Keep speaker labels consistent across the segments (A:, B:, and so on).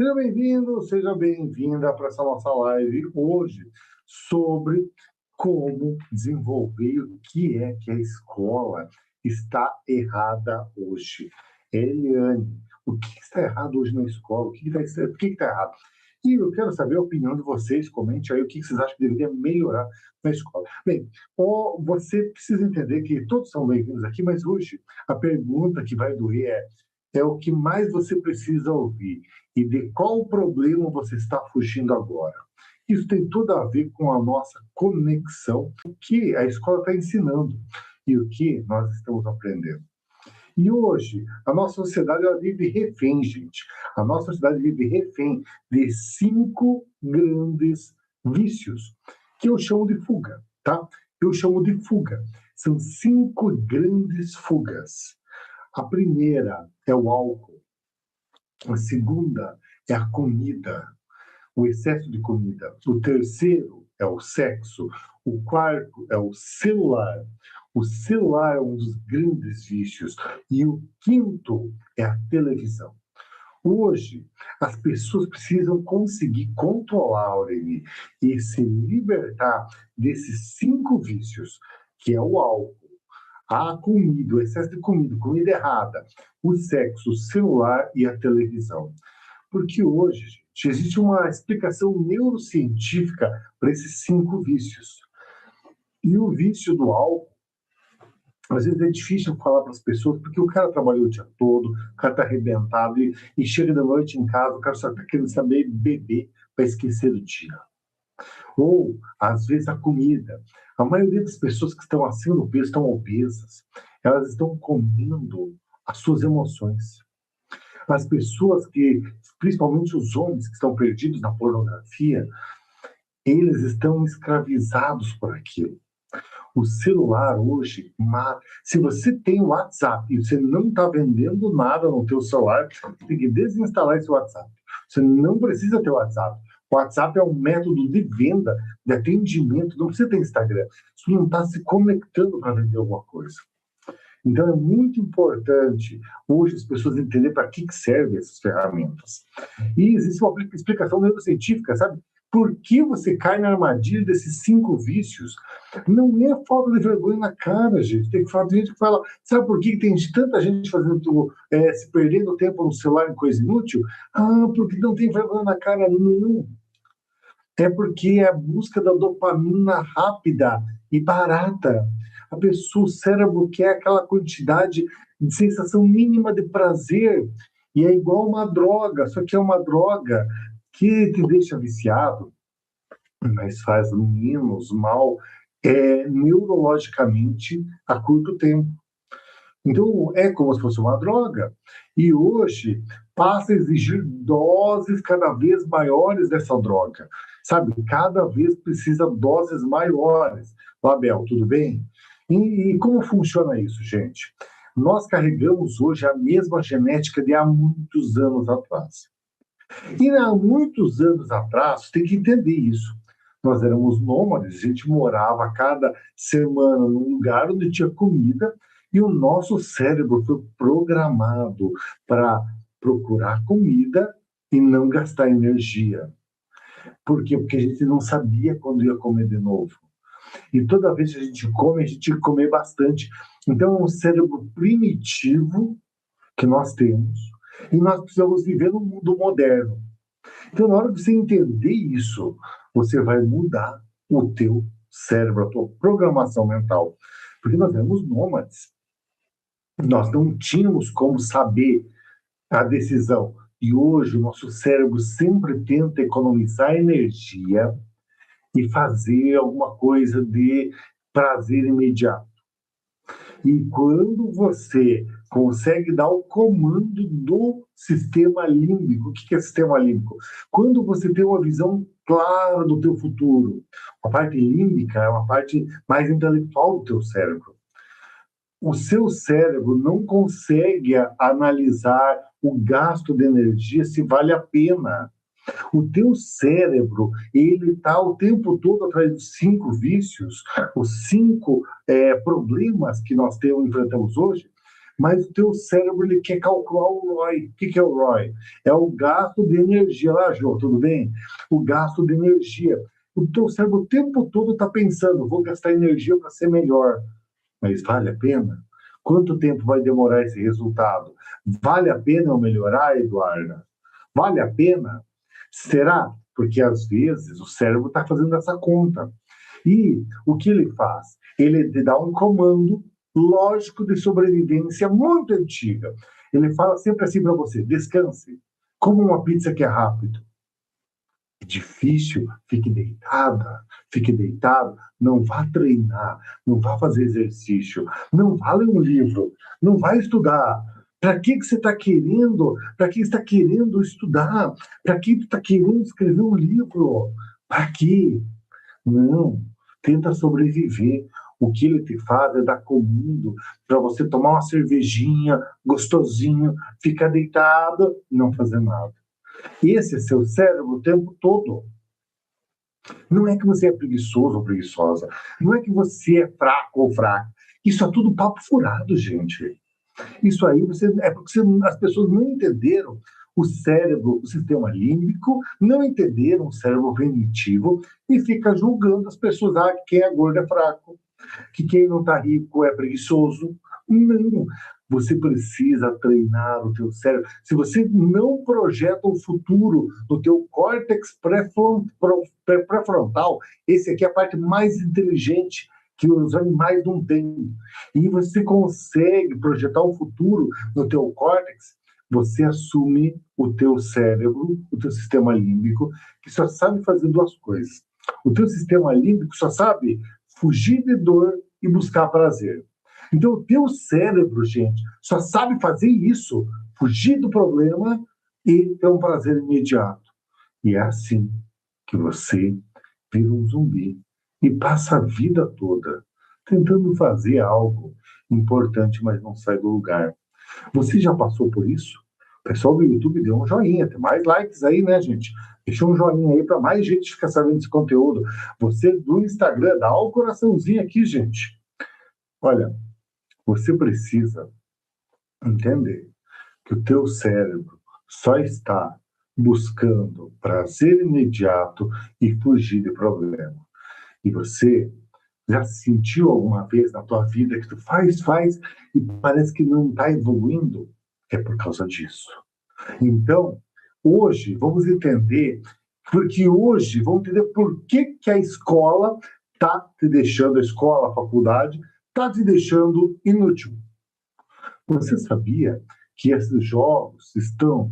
A: Seja bem-vindo, seja bem-vinda para essa nossa live hoje sobre como desenvolver o que é que a escola está errada hoje. Eliane, o que está errado hoje na escola? O que está errado? E eu quero saber a opinião de vocês, comente aí o que vocês acham que deveria melhorar na escola. Bem, você precisa entender que todos são bem-vindos aqui, mas hoje a pergunta que vai doer é o que mais você precisa ouvir e de qual problema você está fugindo agora. Isso tem tudo a ver com a nossa conexão, o que a escola está ensinando e o que nós estamos aprendendo. E hoje, a nossa sociedade ela vive refém, gente. A nossa sociedade vive refém de 5 grandes vícios, que eu chamo de fuga, tá? Eu chamo de fuga. São 5 grandes fugas. A primeira é o álcool. A segunda é a comida, o excesso de comida. O terceiro é o sexo. O quarto é o celular. O celular é um dos grandes vícios. E o quinto é a televisão. Hoje, as pessoas precisam conseguir controlar, Aureli, e se libertar desses 5 vícios, que é o álcool, a comida, o excesso de comida, comida errada, o sexo, o celular e a televisão. Porque hoje, gente, existe uma explicação neurocientífica para esses 5 vícios. E o vício do álcool, às vezes é difícil falar para as pessoas, porque o cara trabalhou o dia todo, o cara está arrebentado, e chega da noite em casa, o cara só está querendo saber beber para esquecer do dia. Ou, às vezes, a comida. A maioria das pessoas que estão acima do peso estão obesas. Elas estão comendo as suas emoções. As pessoas que, principalmente os homens que estão perdidos na pornografia, eles estão escravizados por aquilo. O celular hoje mata. Se você tem o WhatsApp e você não está vendendo nada no teu celular, você tem que desinstalar esse WhatsApp. Você não precisa ter o WhatsApp. O WhatsApp é um método de venda, de atendimento. Não precisa ter Instagram. Você não está se conectando para vender alguma coisa. Então, é muito importante hoje as pessoas entenderem para que servem essas ferramentas. E existe uma explicação neurocientífica, sabe? Por que você cai na armadilha desses 5 vícios? Não é falta de vergonha na cara, gente. Tem que falar de gente que fala, sabe por que tem tanta gente fazendo, se perdendo tempo no celular em coisa inútil? Ah, porque não tem vergonha na cara, não. É porque é a busca da dopamina rápida e barata. A pessoa, o cérebro quer aquela quantidade de sensação mínima de prazer. E é igual uma droga, só que é uma droga que te deixa viciado, mas faz menos mal neurologicamente a curto tempo. Então, é como se fosse uma droga. E hoje passa a exigir doses cada vez maiores dessa droga. Sabe, cada vez precisa doses maiores. Label, tudo bem? E como funciona isso, gente? Nós carregamos hoje a mesma genética de há muitos anos atrás. E há muitos anos atrás, tem que entender isso. Nós éramos nômades, a gente morava a cada semana num lugar onde tinha comida e o nosso cérebro foi programado para procurar comida e não gastar energia. Por quê? Porque a gente não sabia quando ia comer de novo. E toda vez que a gente come, a gente tinha que comer bastante. Então, é um cérebro primitivo que nós temos e nós precisamos viver no mundo moderno. Então, na hora de você entender isso, você vai mudar o teu cérebro, a tua programação mental. Porque nós éramos nômades. Nós não tínhamos como saber a decisão. E hoje o nosso cérebro sempre tenta economizar energia e fazer alguma coisa de prazer imediato. E quando você consegue dar o comando do sistema límbico, o que é sistema límbico? Quando você tem uma visão clara do teu futuro, a parte límbica é uma parte mais intelectual do teu cérebro. O seu cérebro não consegue analisar o gasto de energia se vale a pena. O teu cérebro, ele está o tempo todo atrás dos 5 vícios, os 5 problemas que nós enfrentamos hoje, Mas o teu cérebro ele quer calcular o ROI. O que é o ROI? É o gasto de energia. Lá, João, tudo bem? O gasto de energia. O teu cérebro o tempo todo está pensando, vou gastar energia para ser melhor. Mas vale a pena? Quanto tempo vai demorar esse resultado? Vale a pena eu melhorar, Eduarda? Vale a pena? Será? Porque às vezes o cérebro está fazendo essa conta. E o que ele faz? Ele te dá um comando lógico de sobrevivência muito antiga. Ele fala sempre assim para você: descanse, como uma pizza que é rápido. É difícil, fique deitado, não vá treinar, não vá fazer exercício, não vá ler um livro, não vá estudar. Para que você está querendo? Para que está querendo estudar? Para que está querendo escrever um livro? Para quê? Não, tenta sobreviver. O que ele te faz é dar comando para você tomar uma cervejinha, gostosinho, ficar deitado e não fazer nada. Esse é seu cérebro o tempo todo. Não é que você é preguiçoso ou preguiçosa. Não é que você é fraco ou fraca. Isso é tudo papo furado, gente. Isso aí é porque as pessoas não entenderam o cérebro, o sistema límbico, não entenderam o cérebro primitivo e fica julgando as pessoas, que quem é gordo é fraco, que quem não está rico é preguiçoso. Não. Você precisa treinar o teu cérebro. Se você não projeta o futuro no teu córtex pré-frontal, esse aqui é a parte mais inteligente que os animais não têm. E você consegue projetar o futuro no teu córtex, você assume o teu cérebro, o teu sistema límbico, que só sabe fazer duas coisas. O teu sistema límbico só sabe fugir de dor e buscar prazer. Então, o teu cérebro, gente, só sabe fazer isso, fugir do problema e ter um prazer imediato. E é assim que você vira um zumbi e passa a vida toda tentando fazer algo importante, mas não sai do lugar. Você já passou por isso? O pessoal do YouTube deu um joinha, tem mais likes aí, né, gente? Deixa um joinha aí para mais gente ficar sabendo desse conteúdo. Você do Instagram, dá o coraçãozinho aqui, gente. Olha, você precisa entender que o teu cérebro só está buscando prazer imediato e fugir de problema. E você já sentiu alguma vez na tua vida que tu faz e parece que não está evoluindo? É por causa disso. Então, hoje, vamos entender, porque hoje vamos entender por que a escola está te deixando, a escola, a faculdade, está te deixando inútil. Você sabia que esses jogos estão,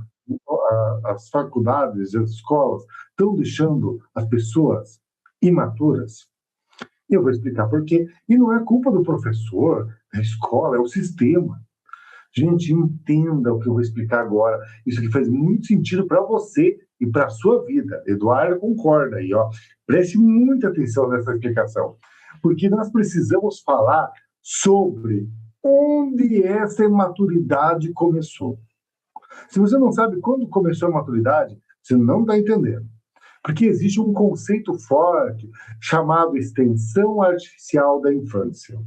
A: as faculdades, as escolas, estão deixando as pessoas imaturas? Eu vou explicar por quê. E não é culpa do professor, da escola, é o sistema. Gente, entenda o que eu vou explicar agora. Isso aqui faz muito sentido para você e para a sua vida. Eduardo concorda aí, ó. Preste muita atenção nessa explicação. Porque nós precisamos falar sobre onde essa imaturidade começou. Se você não sabe quando começou a maturidade, você não está entendendo. Porque existe um conceito forte chamado extensão artificial da infância.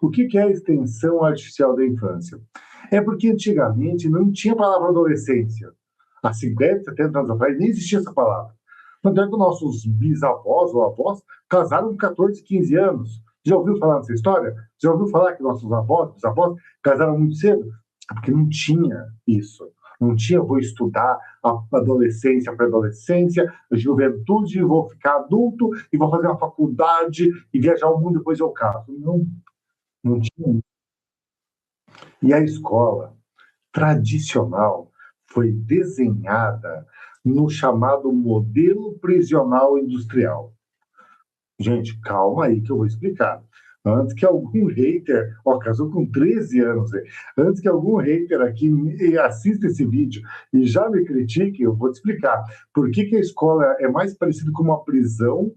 A: O que é a extensão artificial da infância? É porque antigamente não tinha a palavra adolescência. Há 50, 70 anos atrás nem existia essa palavra. Tanto é que nossos bisavós ou avós casaram com 14, 15 anos. Já ouviu falar dessa história? Já ouviu falar que nossos avós, bisavós, casaram muito cedo? É porque não tinha isso. Não tinha, vou estudar a adolescência, a pré-adolescência, a juventude, vou ficar adulto e vou fazer uma faculdade e viajar o mundo depois eu caso. Não, não tinha. E a escola tradicional foi desenhada no chamado modelo prisional industrial. Gente, calma aí que eu vou explicar. Antes que algum hater, ó, casou com 13 anos, antes que algum hater aqui assista esse vídeo e já me critique, eu vou te explicar por que a escola é mais parecida com uma prisão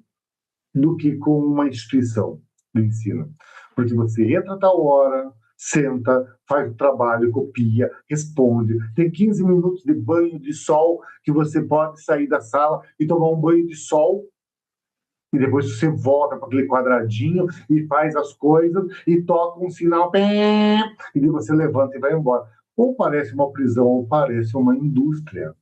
A: do que com uma instituição de ensino. Porque você entra a tal hora, senta, faz o trabalho, copia, responde, tem 15 minutos de banho de sol que você pode sair da sala e tomar um banho de sol E depois você volta para aquele quadradinho e faz as coisas e toca um sinal, pé, e daí você levanta e vai embora. Ou parece uma prisão, ou parece uma indústria.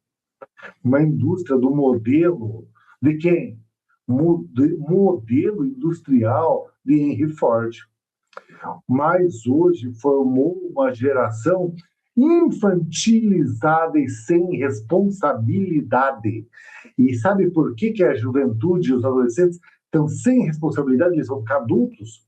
A: Uma indústria do modelo de quem? Modelo industrial de Henry Ford. Mas hoje formou uma geração infantilizada e sem responsabilidade. E sabe por que, que a juventude e os adolescentes estão sem responsabilidade? Eles vão ficar adultos?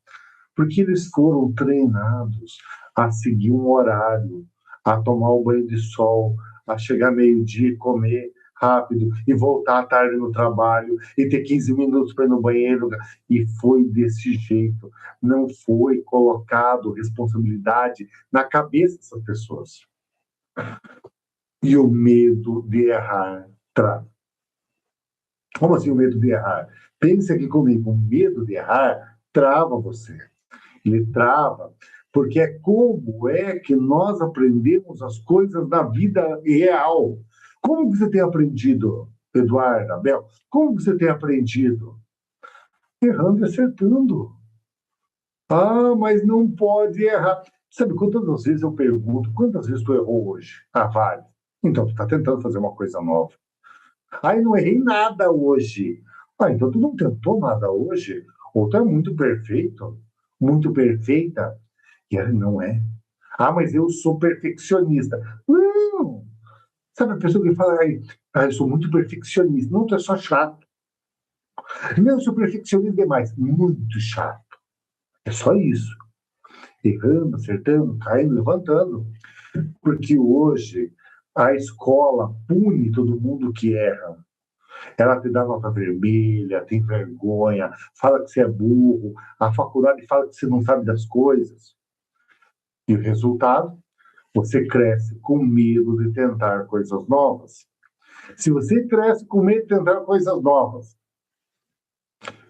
A: Porque eles foram treinados a seguir um horário, a tomar o banho de sol, a chegar meio-dia e comer rápido e voltar à tarde no trabalho e ter 15 minutos para ir no banheiro. E foi desse jeito. Não foi colocado responsabilidade na cabeça dessas pessoas. E o medo de errar trava. Como assim o medo de errar? Pense aqui comigo, o medo de errar trava você. Ele trava, porque é como é que nós aprendemos as coisas na vida real. Como você tem aprendido, Eduardo, Abel? Como você tem aprendido? Errando e acertando. Ah, mas não pode errar. Sabe quantas vezes eu pergunto, quantas vezes tu errou hoje? Ah, vale. Então, tu está tentando fazer uma coisa nova. Ai, não errei nada hoje. Ah, então tu não tentou nada hoje? Ou tu é muito perfeito, muito perfeita? E ela não é. Ah, mas eu sou perfeccionista. Não! Sabe a pessoa que fala, eu sou muito perfeccionista. Não, tu é só chato. Não, eu sou perfeccionista demais. Muito chato. É só isso. Errando, acertando, caindo, levantando. Porque hoje a escola pune todo mundo que erra. Ela te dá nota vermelha, tem vergonha, fala que você é burro, a faculdade fala que você não sabe das coisas. E o resultado? Você cresce com medo de tentar coisas novas. Se você cresce com medo de tentar coisas novas,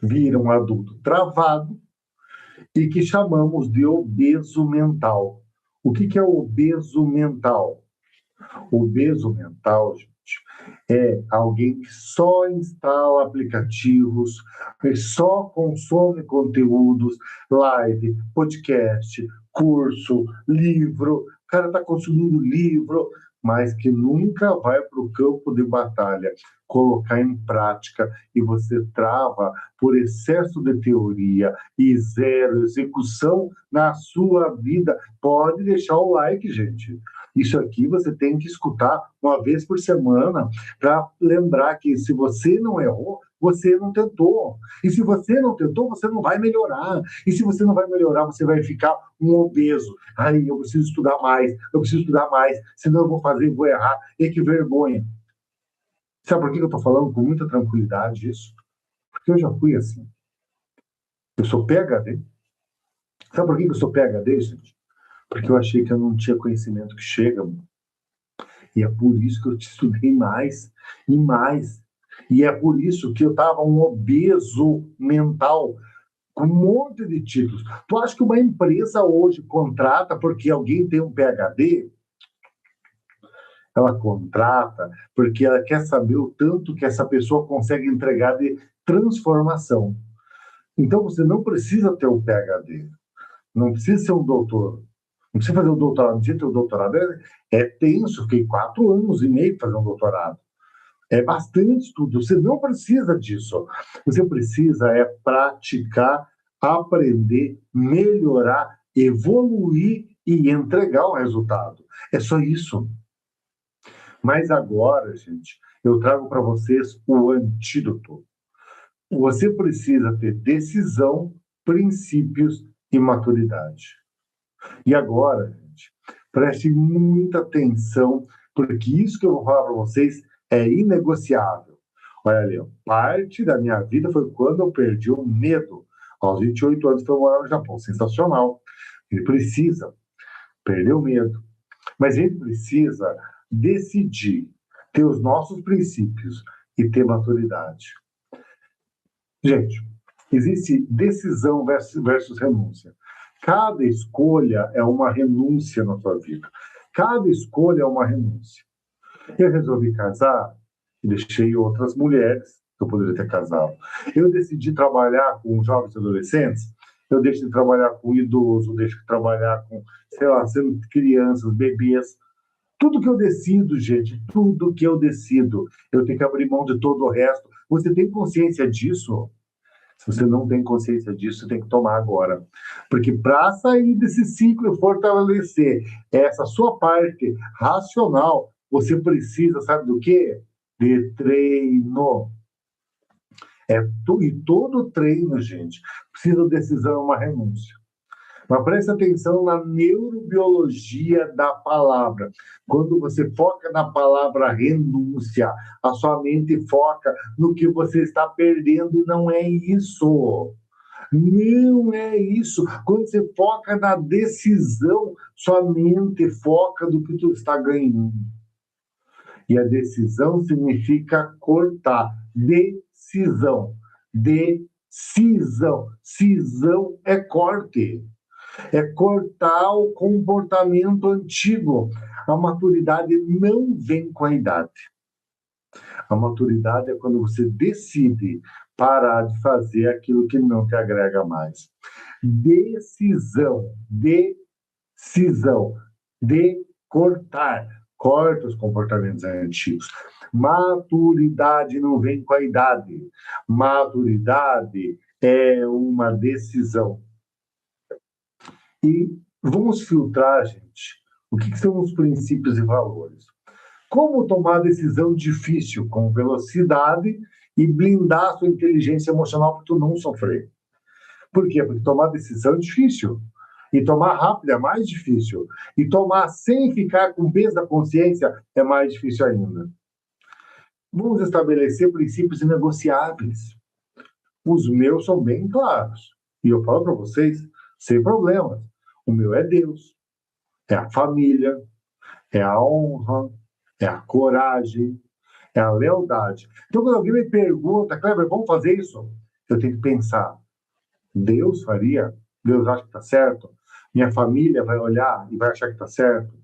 A: vira um adulto travado e que chamamos de obeso mental. O que é o obeso mental? O obeso mental, gente, é alguém que só instala aplicativos, que só consome conteúdos, live, podcast, curso, livro. O cara está consumindo livro, mas que nunca vai para o campo de batalha colocar em prática, e você trava por excesso de teoria e zero execução na sua vida. Pode deixar o like, gente. Isso aqui você tem que escutar uma vez por semana para lembrar que se você não errou, você não tentou. E se você não tentou, você não vai melhorar. E se você não vai melhorar, você vai ficar um obeso. Ai, eu preciso estudar mais, eu preciso estudar mais, senão eu vou fazer, vou errar. E que vergonha. Sabe por que eu estou falando com muita tranquilidade isso? Porque eu já fui assim. Eu sou PhD. Sabe por que eu sou PhD, gente? Porque eu achei que eu não tinha conhecimento que chega. E é por isso que eu estudei mais e mais. E é por isso que eu estava um obeso mental, com um monte de títulos. Tu acha que uma empresa hoje contrata porque alguém tem um PhD? Ela contrata porque ela quer saber o tanto que essa pessoa consegue entregar de transformação. Então você não precisa ter um PhD, não precisa ser um doutor, não precisa fazer um doutorado, não precisa ter um doutorado. É tenso, fiquei 4 anos e meio fazendo um doutorado. É bastante estudo. Você não precisa disso. Você precisa praticar, aprender, melhorar, evoluir e entregar o resultado. É só isso. Mas agora, gente, eu trago para vocês o antídoto. Você precisa ter decisão, princípios e maturidade. E agora, gente, preste muita atenção, porque isso que eu vou falar para vocês é inegociável. Olha ali, parte da minha vida foi quando eu perdi o medo. Aos 28 anos que eu morava no Japão. Sensacional. Ele precisa perder o medo. Mas ele precisa decidir, ter os nossos princípios e ter maturidade. Gente, existe decisão versus renúncia. Cada escolha é uma renúncia na sua vida. Cada escolha é uma renúncia. Eu resolvi casar e deixei outras mulheres que eu poderia ter casado. Eu decidi trabalhar com jovens e adolescentes, eu deixo de trabalhar com idoso, deixo de trabalhar com, sei lá, sendo crianças, bebês. Tudo que eu decido, gente, tudo que eu decido, eu tenho que abrir mão de todo o resto. Você tem consciência disso? Se você não tem consciência disso, você tem que tomar agora. Porque para sair desse ciclo e fortalecer essa sua parte racional, você precisa, sabe do quê? De treino. E todo treino, gente, precisa de decisão, uma renúncia. Mas preste atenção na neurobiologia da palavra. Quando você foca na palavra renúncia, a sua mente foca no que você está perdendo e não é isso. Não é isso. Quando você foca na decisão, sua mente foca do que tu está ganhando. E a decisão significa cortar. Decisão. Decisão. Cisão é corte. É cortar o comportamento antigo. A maturidade não vem com a idade. A maturidade é quando você decide parar de fazer aquilo que não te agrega mais. Decisão. Decisão. De cortar. Corta os comportamentos antigos. Maturidade não vem com a idade. Maturidade é uma decisão. E vamos filtrar, gente, o que são os princípios e valores. Como tomar decisão difícil com velocidade e blindar a sua inteligência emocional para tu não sofrer. Por quê? Porque tomar decisão é difícil. E tomar rápido é mais difícil. E tomar sem ficar com peso da consciência é mais difícil ainda. Vamos estabelecer princípios inegociáveis. Os meus são bem claros. E eu falo para vocês, sem problemas. O meu é Deus, é a família, é a honra, é a coragem, é a lealdade. Então, quando alguém me pergunta, Kleber, vamos fazer isso? Eu tenho que pensar, Deus faria? Deus acha que está certo? Minha família vai olhar e vai achar que está certo?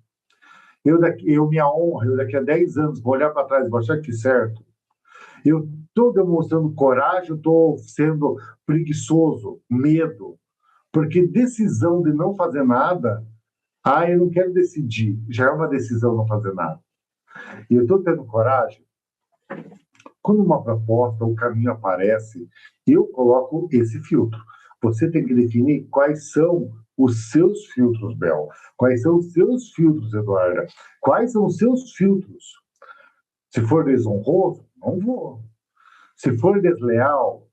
A: Minha honra, eu daqui a 10 anos vou olhar para trás e vou achar que é certo? Eu estou demonstrando coragem, estou sendo preguiçoso, medo? Porque decisão de não fazer nada, eu não quero decidir, já é uma decisão não fazer nada. E eu estou tendo coragem. Quando uma proposta, um caminho aparece, eu coloco esse filtro. Você tem que definir quais são os seus filtros, Bel. Quais são os seus filtros, Eduarda? Quais são os seus filtros? Se for desonroso, não vou. Se for desleal,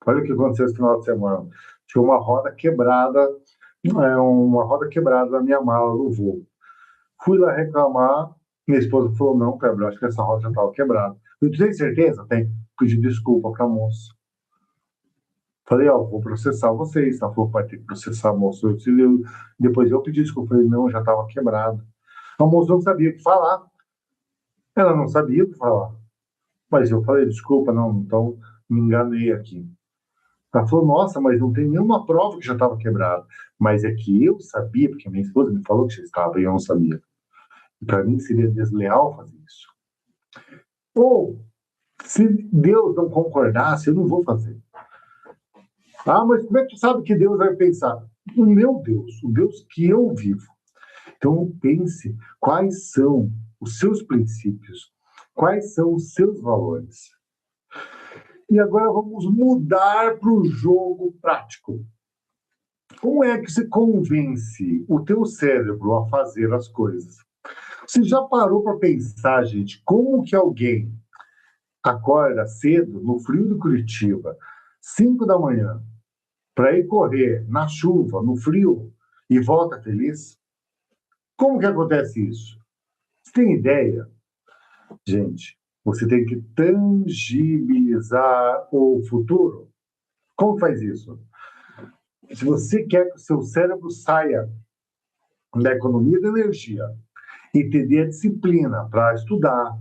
A: olha o que aconteceu esse final de semana. Tinha uma roda quebrada na minha mala no voo. Fui lá reclamar, minha esposa falou, não, Kleber, acho que essa roda já estava quebrada. Eu tenho certeza? Tem. Pedi desculpa para a moça. Falei, vou processar vocês. Ela falou, vai ter que processar a moça. Depois eu pedi desculpa. Falei, não, já estava quebrada. A moça não sabia o que falar. Ela não sabia o que falar. Mas eu falei, desculpa, não, então me enganei aqui. Ela falou, nossa, mas não tem nenhuma prova que já estava quebrada. Mas é que eu sabia, porque minha esposa me falou que já estava e eu não sabia. E para mim seria desleal fazer isso. Ou, se Deus não concordasse, eu não vou fazer. Mas como é que tu sabe que Deus vai pensar? O meu Deus, o Deus que eu vivo. Então pense quais são os seus princípios, quais são os seus valores. E agora vamos mudar para o jogo prático. Como é que você convence o teu cérebro a fazer as coisas? Você já parou para pensar, gente, como que alguém acorda cedo, no frio de Curitiba, 5 da manhã, para ir correr na chuva, no frio, e volta feliz? Como que acontece isso? Você tem ideia? Gente, você tem que tangibilizar o futuro. Como faz isso? Se você quer que o seu cérebro saia da economia da energia e te dê a disciplina para estudar,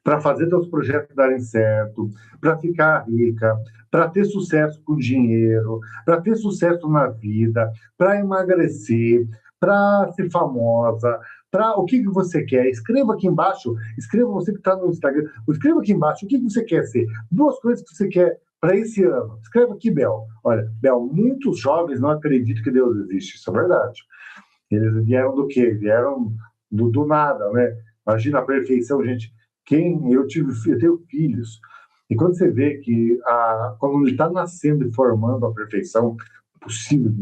A: para fazer seus projetos darem certo, para ficar rica, para ter sucesso com dinheiro, para ter sucesso na vida, para emagrecer, para ser famosa, O que você quer? Escreva aqui embaixo, escreva você que está no Instagram, escreva aqui embaixo o que você quer ser. Duas coisas que você quer para esse ano. Escreva aqui, Bel. Olha, Bel, muitos jovens não acreditam que Deus existe, isso é verdade. Eles vieram do quê? Vieram do nada, né? Imagina a perfeição, gente. Eu tenho filhos. E quando você vê que quando ele está nascendo e formando a perfeição, é possível,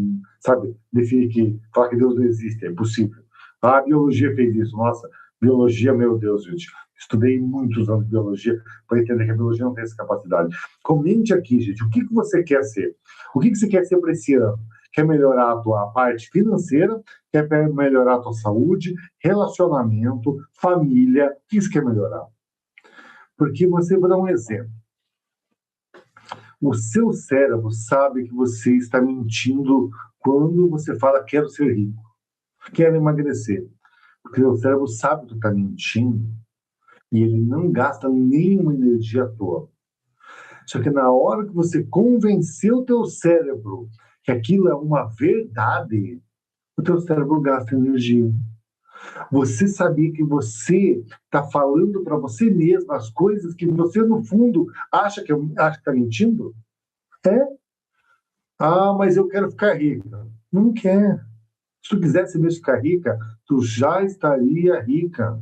A: sabe? Definir falar que Deus não existe, é impossível. A biologia fez isso. Nossa, biologia, meu Deus, gente. Estudei muitos anos de biologia para entender que a biologia não tem essa capacidade. Comente aqui, gente, o que você quer ser? O que você quer ser para esse ano? Quer melhorar a tua parte financeira? Quer melhorar a tua saúde, relacionamento, família? O que você quer melhorar? Porque você, vou dar um exemplo. O seu cérebro sabe que você está mentindo quando você fala quero ser rico, quero emagrecer. Porque o cérebro sabe que tu está mentindo e ele não gasta nenhuma energia à toa. Só que na hora que você convencer o teu cérebro que aquilo é uma verdade, o teu cérebro gasta energia. Você sabia que você está falando para você mesmo as coisas que você, no fundo, acha que está mentindo? É? Ah, mas eu quero ficar rica. Não quer. Se tu quisesse mesmo ficar rica, tu já estaria rica.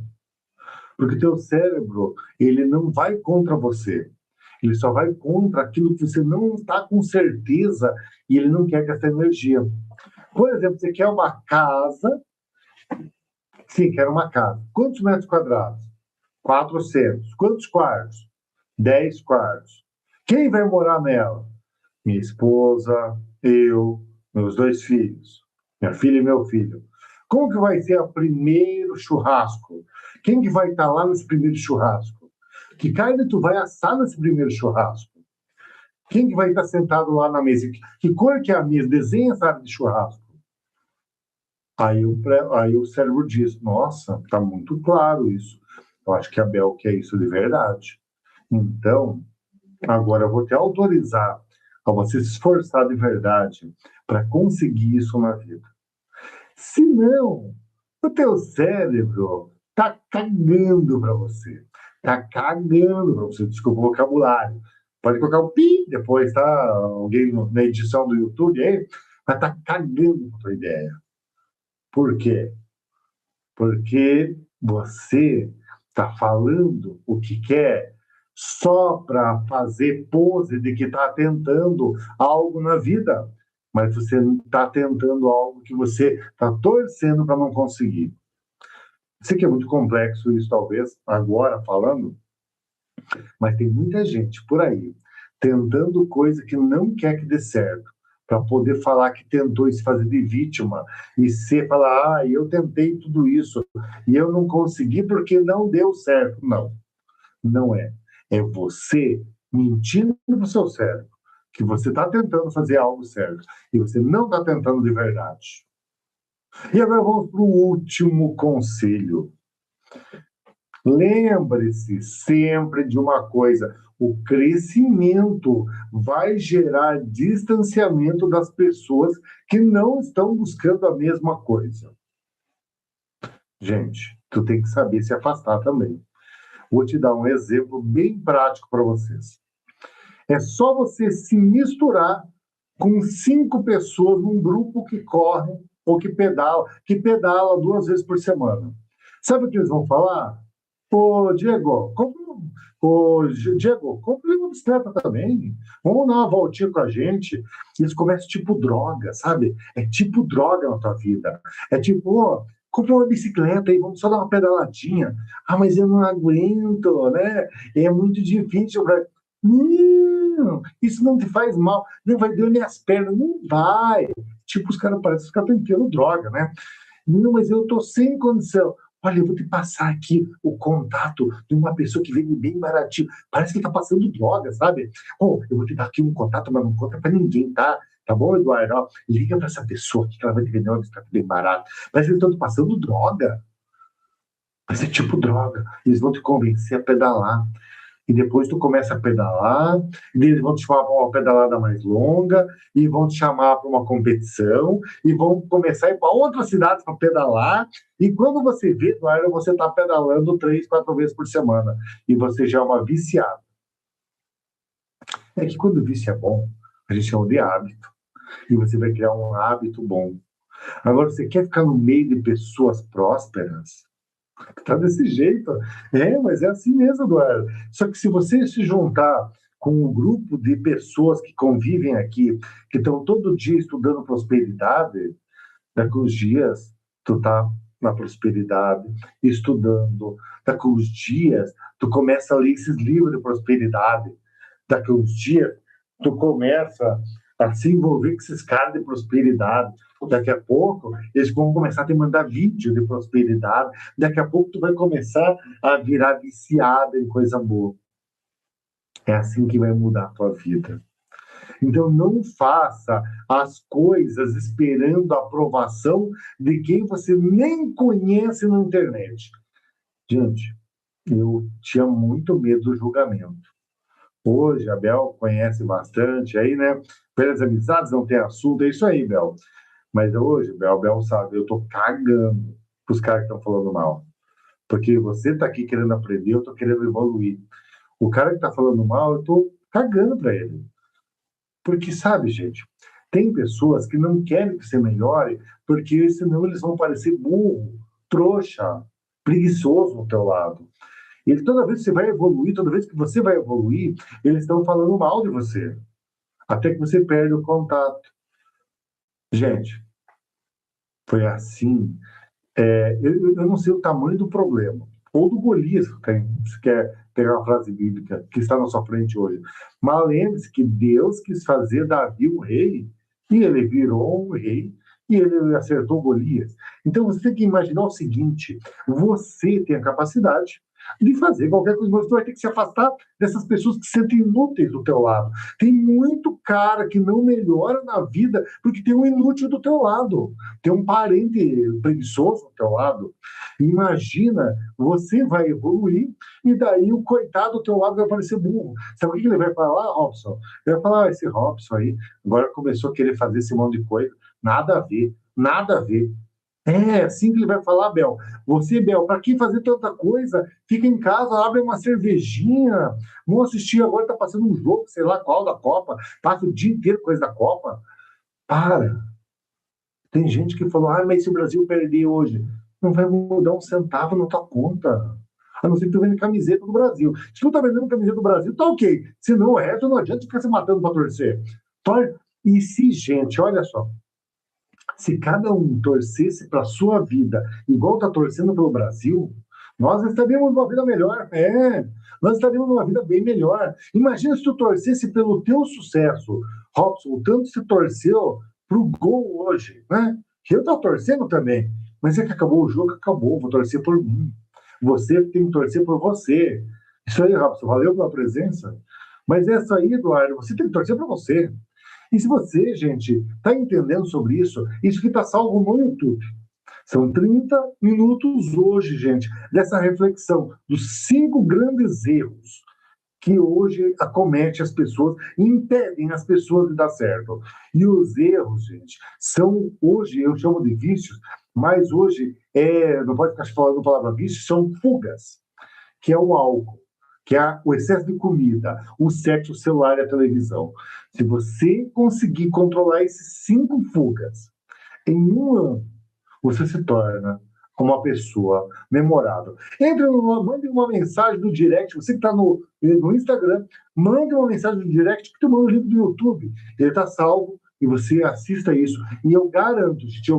A: Porque teu cérebro, ele não vai contra você. Ele só vai contra aquilo que você não está com certeza e ele não quer gastar energia. Por exemplo, você quer uma casa. Sim, quero uma casa. Quantos metros quadrados? 400. Quantos quartos? 10 quartos. Quem vai morar nela? Minha esposa, eu, meus 2 filhos. Minha filha e meu filho. Como que vai ser o primeiro churrasco? Quem que vai estar lá nesse primeiro churrasco? Que carne tu vai assar nesse primeiro churrasco? Quem que vai estar sentado lá na mesa? Que cor que é a mesa? Desenha essa área de churrasco. Aí o cérebro diz, nossa, está muito claro isso. Eu acho que a Bel quer isso de verdade. Então, agora eu vou te autorizar a você se esforçar de verdade para conseguir isso na vida. Se não, o teu cérebro tá cagando para você. Tá cagando para você. Desculpa o vocabulário. Pode colocar o pi depois, tá? Alguém na edição do YouTube aí, mas tá cagando para tua ideia. Por quê? Porque você está falando o que quer só para fazer pose de que está tentando algo na vida, mas você está tentando algo que você está torcendo para não conseguir. Sei que é muito complexo isso, talvez, agora falando, mas tem muita gente por aí tentando coisa que não quer que dê certo, para poder falar que tentou se fazer de vítima e ser falar, eu tentei tudo isso e eu não consegui porque não deu certo. Não, não é. É você mentindo para o seu cérebro que você está tentando fazer algo certo e você não está tentando de verdade. E agora vamos para o último conselho. Lembre-se sempre de uma coisa: o crescimento vai gerar distanciamento das pessoas que não estão buscando a mesma coisa. Gente, tu tem que saber se afastar também. Vou te dar um exemplo bem prático para vocês. É só você se misturar com 5 pessoas num grupo que corre ou que pedala 2 vezes por semana. Sabe o que eles vão falar? Ô, Diego, compre uma bicicleta também. Vamos dar uma voltinha com a gente. Eles começam tipo droga, sabe? É tipo droga na tua vida. É tipo, ó, compra uma bicicleta e vamos só dar uma pedaladinha. Ah, mas eu não aguento, né? É muito difícil. Não, isso não te faz mal. Não vai doer minhas pernas. Não vai. Tipo, os caras parecem que os caras estão enfiando droga, né? Não, mas eu tô sem condição. Olha, eu vou te passar aqui o contato de uma pessoa que vende bem baratinho. Parece que tá passando droga, sabe? Oh, eu vou te dar aqui um contato, mas não conta pra ninguém, tá? Tá bom, Eduardo? Ó, liga pra essa pessoa aqui que ela vai te vender uma bicicleta bem barata. Parece que eles estão passando droga. Vai ser tipo droga. Eles vão te convencer a pedalar. E depois tu começa a pedalar, e eles vão te chamar para uma pedalada mais longa, e vão te chamar para uma competição, e vão começar a ir para outras cidades para pedalar, e quando você vê, Eduardo, você está pedalando 3, 4 vezes por semana, e você já é uma viciada. É que quando o vício é bom, a gente chama de hábito, e você vai criar um hábito bom. Agora, você quer ficar no meio de pessoas prósperas? Tá desse jeito. É, mas é assim mesmo, Eduardo. Só que se você se juntar com um grupo de pessoas que convivem aqui, que estão todo dia estudando prosperidade, daqui uns dias tu tá na prosperidade, estudando. Daqui uns dias tu começa a ler esses livros de prosperidade. Daqui uns dias tu começa a se envolver com esses caras de prosperidade. Daqui a pouco eles vão começar a te mandar vídeo de prosperidade. Daqui a pouco tu vai começar a virar viciada em coisa boa. É assim que vai mudar a tua vida. Então não faça as coisas esperando a aprovação de quem você nem conhece na internet. Gente, eu tinha muito medo do julgamento. Hoje a Bel conhece bastante aí, né? Pelas amizades não tem assunto, é isso aí, Bel. Mas hoje, Bel sabe, eu tô cagando pros caras que estão falando mal. Porque você tá aqui querendo aprender, eu tô querendo evoluir. O cara que tá falando mal, eu tô cagando pra ele. Porque, sabe, gente, tem pessoas que não querem que você melhore, porque senão eles vão parecer burro, trouxa, preguiçoso ao teu lado. E toda vez que você vai evoluir, toda vez que você vai evoluir, eles estão falando mal de você. Até que você perde o contato. Gente, foi assim. Eu não sei o tamanho do problema. Ou do Golias, se quer pegar uma frase bíblica que está na sua frente hoje. Mas lembre-se que Deus quis fazer Davi um rei, e ele virou um rei, e ele acertou Golias. Então você tem que imaginar o seguinte: você tem a capacidade de fazer qualquer coisa, mas você vai ter que se afastar dessas pessoas que se sentem inúteis do teu lado. Tem muito cara que não melhora na vida porque tem um inútil do teu lado, tem um parente preguiçoso do teu lado. Imagina, você vai evoluir e daí o coitado do teu lado vai parecer burro. Sabe o que ele vai falar, Robson? Ele vai falar, esse Robson aí agora começou a querer fazer esse monte de coisa. Nada a ver, nada a ver. É assim que ele vai falar, Bel. Você, Bel, para que fazer tanta coisa? Fica em casa, abre uma cervejinha. Vamos assistir agora, tá passando um jogo, sei lá qual da Copa. Passa o dia inteiro coisa da Copa. Para. Tem gente que falou, mas se o Brasil perder hoje, não vai mudar um centavo na tua conta. A não ser que tu vende camiseta do Brasil. Se tu tá vendendo camiseta do Brasil, tá ok. Se não, o resto não adianta ficar se matando para torcer. E se, gente, olha só, se cada um torcesse para a sua vida igual está torcendo pelo Brasil, nós estaríamos numa vida melhor. Nós estaríamos numa vida bem melhor. Imagina se tu torcesse pelo teu sucesso. Robson, o tanto se torceu para o gol hoje, né? Eu estou torcendo também. Mas é que acabou o jogo, acabou. Vou torcer por mim. Você tem que torcer por você. Isso aí, Robson, valeu pela presença. Mas é isso aí, Eduardo. Você tem que torcer para você. E se você, gente, está entendendo sobre isso que está salvo no YouTube. São 30 minutos hoje, gente, dessa reflexão dos 5 grandes erros que hoje acomete as pessoas e impedem as pessoas de dar certo. E os erros, gente, são, hoje eu chamo de vícios, mas hoje, não pode ficar falando a palavra vício, são fugas, que é o álcool, que é o excesso de comida, o sexo, o celular e a televisão. Se você conseguir controlar esses 5 fugas em um ano, você se torna uma pessoa memorável. Mande uma mensagem no direct, você que está no Instagram, mande uma mensagem no direct que tu manda o link do YouTube. Ele está salvo e você assista isso. E eu garanto, gente,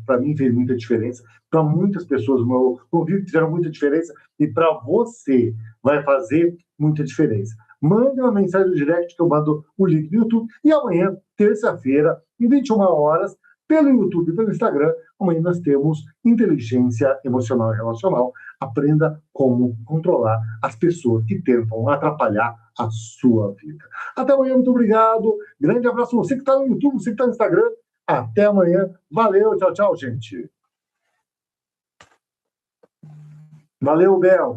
A: para mim fez muita diferença, para muitas pessoas, o meu convívio fizeram muita diferença, e para você vai fazer muita diferença. Mande uma mensagem no direct que eu mando o link do YouTube. E amanhã, terça-feira, em 21 horas, pelo YouTube e pelo Instagram, amanhã nós temos inteligência emocional e relacional. Aprenda como controlar as pessoas que tentam atrapalhar a sua vida. Até amanhã, muito obrigado. Grande abraço você que está no YouTube, você que está no Instagram. Até amanhã. Valeu, tchau, tchau, gente. Valeu, Bel.